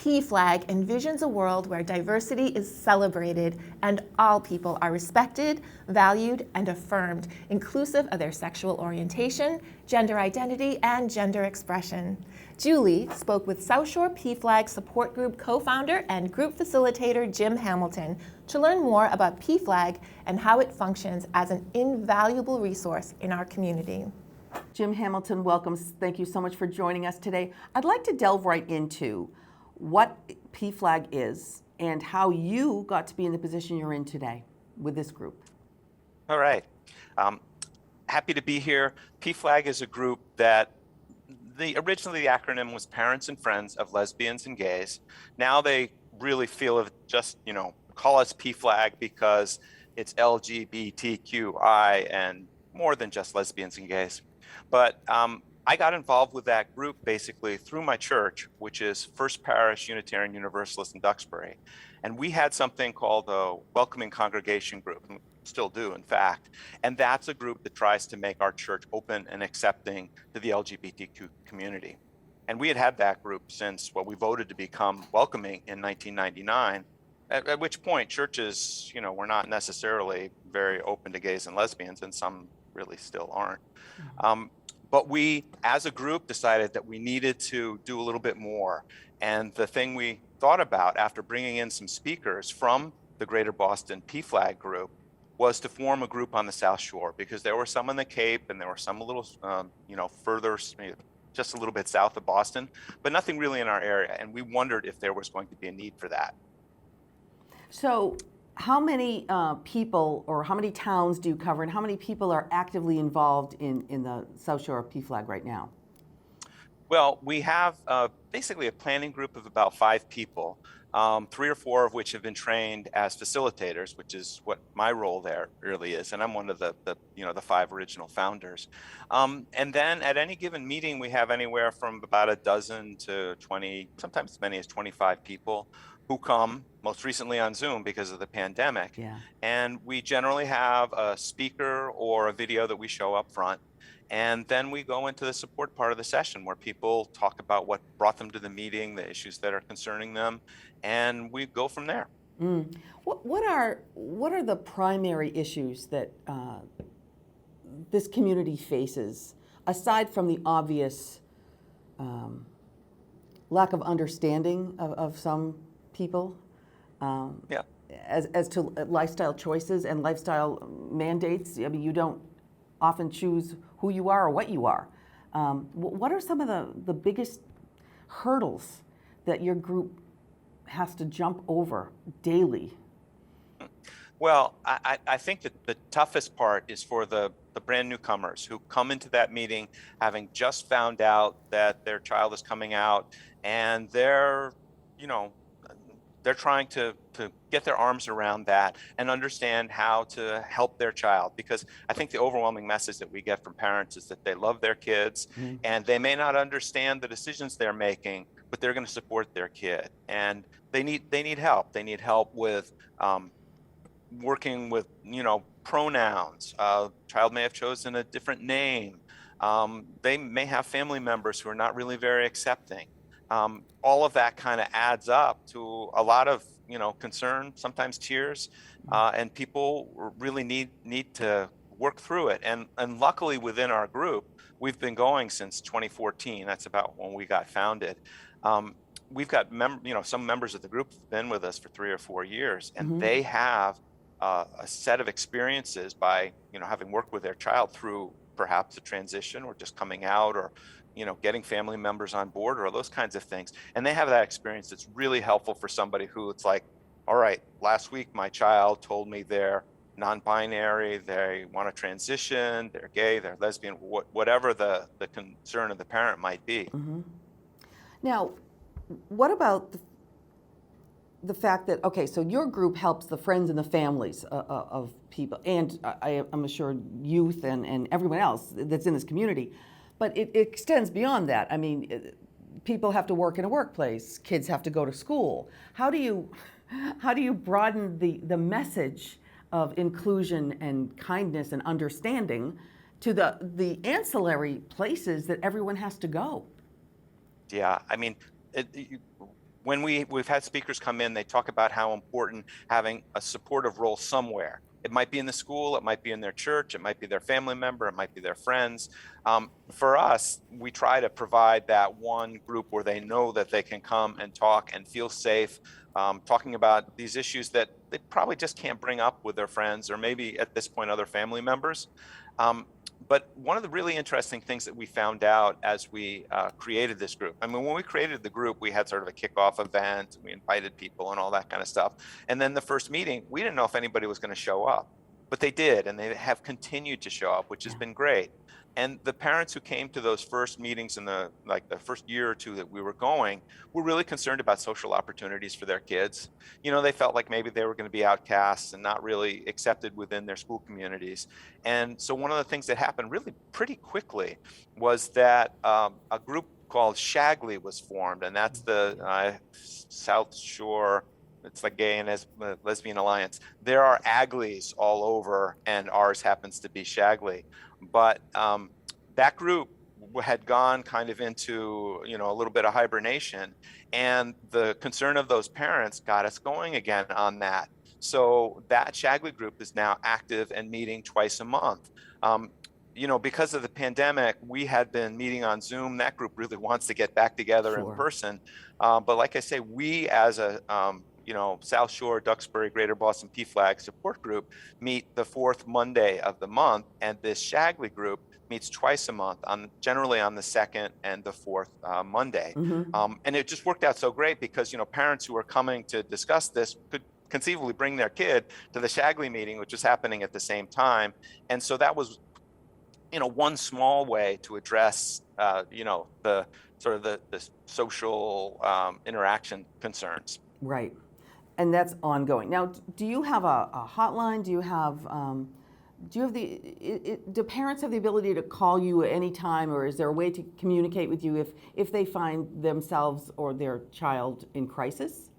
PFLAG envisions a world where diversity is celebrated and all people are respected, valued, and affirmed, inclusive of their sexual orientation, gender identity, and gender expression. Julie spoke with South Shore PFLAG Support Group co-founder and group facilitator Jim Hamilton to learn more about PFLAG and how it functions as an invaluable resource in our community. Jim Hamilton, welcome. Thank you so much for joining us today. I'd like to delve right into what PFLAG is and how you got to be in the position you're in today with this group. All right. Happy to be here. PFLAG is a group that originally the acronym was Parents and Friends of Lesbians and Gays. Now they really feel of just, call us PFLAG because it's LGBTQI and more than just lesbians and gays. But I got involved with that group basically through my church, which is First Parish Unitarian Universalist in Duxbury. And we had something called the Welcoming Congregation Group, and still do, in fact. And that's a group that tries to make our church open and accepting to the LGBTQ community. And we had that group since we voted to become welcoming in 1999, at which point churches, were not necessarily very open to gays and lesbians, and some really still aren't. But we, as a group, decided that we needed to do a little bit more. And the thing we thought about after bringing in some speakers from the Greater Boston PFLAG group was to form a group on the South Shore, because there were some in the Cape and there were some a little, further, just a little bit south of Boston, but nothing really in our area. And we wondered if there was going to be a need for that. So how many people or how many towns do you cover, and how many people are actively involved in the South Shore PFLAG right now? Well, we have basically a planning group of about 5 people, 3 or 4 of which have been trained as facilitators, which is what my role there really is. And I'm one of the 5 original founders. And then at any given meeting, we have anywhere from about a dozen to 20, sometimes as many as 25 people who come, most recently on Zoom because of the pandemic. Yeah. And we generally have a speaker or a video that we show up front. And then we go into the support part of the session where people talk about what brought them to the meeting, the issues that are concerning them, and we go from there. What are the primary issues that this community faces, aside from the obvious lack of understanding of some people as to lifestyle choices and lifestyle mandates? I mean, you don't often choose who you are or what you are. What are some of the biggest hurdles that your group has to jump over daily? Well, I think that the toughest part is for the brand newcomers who come into that meeting having just found out that their child is coming out, and they're trying to get their arms around that and understand how to help their child. Because I think the overwhelming message that we get from parents is that they love their kids, and they may not understand the decisions they're making, but they're going to support their kid. And they need help. They need help with working with, pronouns. Child may have chosen a different name. They may have family members who are not really very accepting. All of that kind of adds up to a lot of, concern, sometimes tears, and people really need to work through it. And luckily within our group, we've been going since 2014. That's about when we got founded. We've got some members of the group have been with us for 3 or 4 years, and they have a set of experiences by, having worked with their child through perhaps a transition or just coming out, or getting family members on board, or those kinds of things. And they have that experience that's really helpful for somebody who it's like, all right, last week my child told me they're non-binary, they want to transition, they're gay, they're lesbian, whatever the concern of the parent might be. Now, what about the fact that, okay, so your group helps the friends and the families of people, and I'm sure youth and everyone else that's in this community. But it extends beyond that. I mean, people have to work in a workplace. Kids have to go to school. How do you broaden the message of inclusion and kindness and understanding to the ancillary places that everyone has to go? Yeah, I mean, when we've had speakers come in, they talk about how important having a supportive role somewhere. It might be in the school, it might be in their church, it might be their family member, it might be their friends. For us, we try to provide that one group where they know that they can come and talk and feel safe, talking about these issues that they probably just can't bring up with their friends or maybe at this point other family members. But one of the really interesting things that we found out as we created this group, I mean, when we created the group, we had sort of a kickoff event, we invited people and all that kind of stuff. And then the first meeting, we didn't know if anybody was going to show up, but they did, and they have continued to show up, which has been great. And the parents who came to those first meetings in the first year or two that we were going were really concerned about social opportunities for their kids. You know, they felt like maybe they were going to be outcasts and not really accepted within their school communities. And so one of the things that happened really pretty quickly was that a group called Shagley was formed, and that's the South Shore, it's like Gay and Lesbian Alliance. There are Agleys all over, and ours happens to be Shagley. But that group had gone kind of into, you know, a little bit of hibernation, and the concern of those parents got us going again on that. So that Shagley group is now active and meeting twice a month. You know, because of the pandemic, we had been meeting on Zoom. That group really wants to get back together in person. But like I say, we as a you know, South Shore, Duxbury, Greater Boston PFLAG support group meet the fourth Monday of the month, and this Shagley group meets twice a month, generally on the second and the fourth Monday. And it just worked out so great because, you know, parents who are coming to discuss this could conceivably bring their kid to the Shagley meeting, which was happening at the same time. And so that was, you know, one small way to address, you know, the sort of the social interaction concerns. Right. And that's ongoing. Now, do you have a hotline? Do you have do parents have the ability to call you at any time, or is there a way to communicate with you if they find themselves or their child in crisis?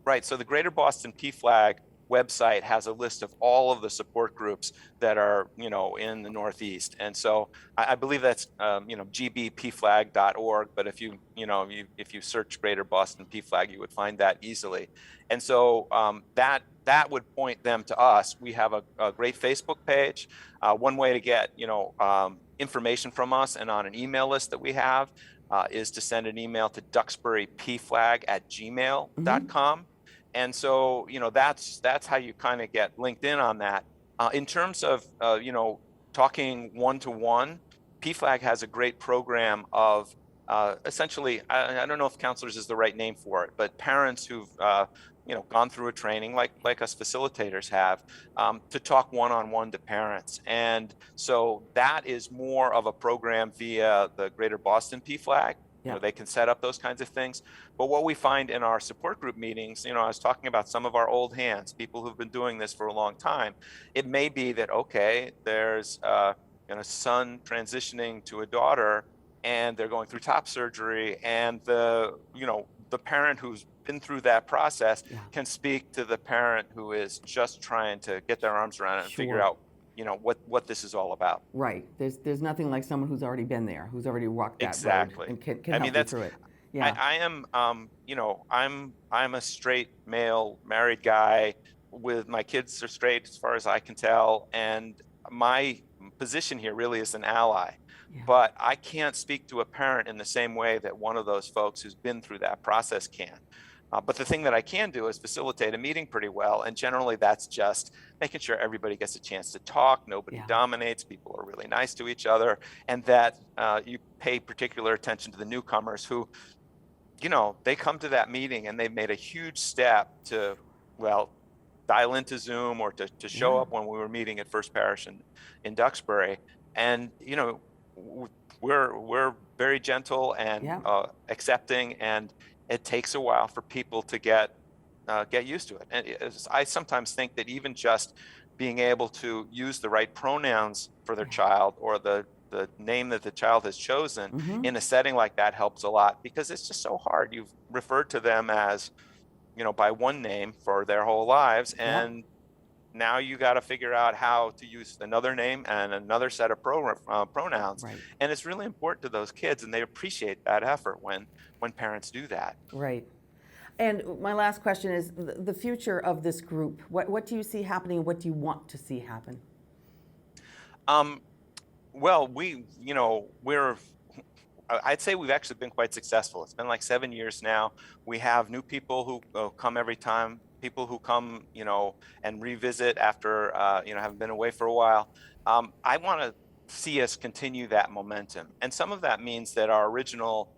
Right. So the Greater Boston PFLAG website has a list of all of the support groups that are, you know, in the Northeast. And so I believe that's, you know, gbpflag.org. But if if you search Greater Boston PFLAG, you would find that easily. And so that would point them to us. We have a great Facebook page. One way to get, you know, information from us and on an email list that we have is to send an email to duxburypflag@gmail.com. And so, you know, that's how you kind of get linked in on that. In terms of, you know, talking one-to-one, PFLAG has a great program of essentially, I don't know if counselors is the right name for it, but parents who've, you know, gone through a training like us facilitators have, to talk one-on-one to parents. And so that is more of a program via the Greater Boston PFLAG. You know, they can set up those kinds of things. But what we find in our support group meetings, you know, I was talking about some of our old hands, people who've been doing this for a long time. It may be that, okay, there's a son transitioning to a daughter, and they're going through top surgery, and the parent who's been through that process can speak to the parent who is just trying to get their arms around it and figure out, you know, what this is all about. Right. There's nothing like someone who's already been there, who's already walked that road and can help you through it. Yeah. I am, you know, I'm a straight male married guy with my kids are straight as far as I can tell, and my position here really is an ally. But I can't speak to a parent in the same way that one of those folks who's been through that process can. But the thing that I can do is facilitate a meeting pretty well. And generally that's just making sure everybody gets a chance to talk. Nobody dominates. People are really nice to each other. And that you pay particular attention to the newcomers who, you know, they come to that meeting and they've made a huge step to, well, dial into Zoom or to show up when we were meeting at First Parish in Duxbury. And, you know, we're very gentle and accepting, and it takes a while for people to get used to it. And I sometimes think that even just being able to use the right pronouns for their child or the name that the child has chosen in a setting like that helps a lot, because it's just so hard. You've referred to them as, you know, by one name for their whole lives, and now you got to figure out how to use another name and another set of pronouns. And it's really important to those kids, and they appreciate that effort when parents do that. Right. And my last question is the future of this group. What do you see happening? What do you want to see happen? Well, I'd say we've actually been quite successful. It's been like 7 years now. We have new people who come every time, people who come, and revisit after, having been away for a while. I want to see us continue that momentum. And some of that means that our original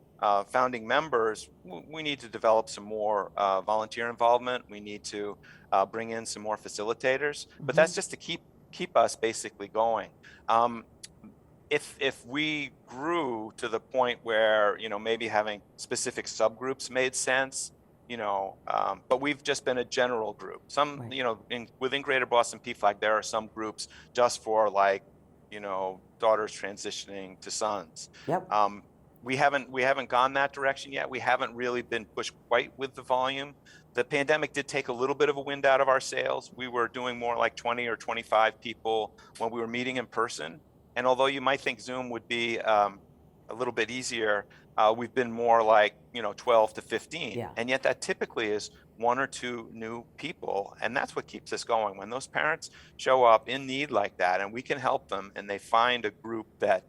founding members, we need to develop some more volunteer involvement. We need to bring in some more facilitators, but that's just to keep us basically going. If we grew to the point where maybe having specific subgroups made sense, but we've just been a general group. Some Right. within Greater Boston PFLAG, there are some groups just for like daughters transitioning to sons. Yep. We haven't gone that direction yet. We haven't really been pushed quite with the volume. The pandemic did take a little bit of a wind out of our sails. We were doing more like 20 or 25 people when we were meeting in person. And although you might think Zoom would be a little bit easier, we've been more like 12 to 15. Yeah. And yet that typically is 1 or 2 new people, and that's what keeps us going. When those parents show up in need like that, and we can help them, and they find a group that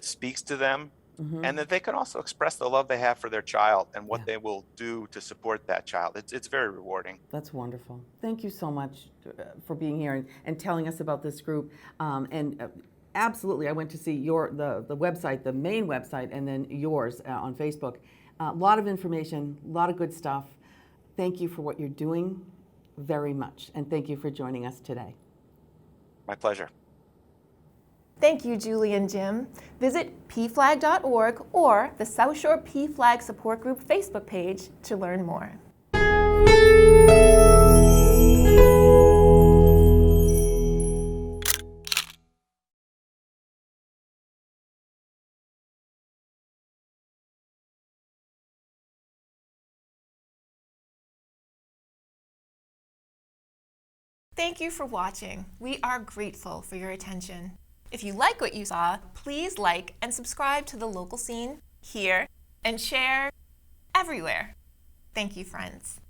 speaks to them, and that they can also express the love they have for their child and what Yeah. they will do to support that child. It's very rewarding. That's wonderful. Thank you so much for being here and telling us about this group. Absolutely, I went to see the website, the main website, and then yours on Facebook. A lot of information, a lot of good stuff. Thank you for what you're doing very much, and thank you for joining us today. My pleasure. Thank you, Julie and Jim. Visit pflag.org or the South Shore PFLAG Support Group Facebook page to learn more. Thank you for watching. We are grateful for your attention. If you like what you saw, please like and subscribe to the local scene here and share everywhere. Thank you, friends.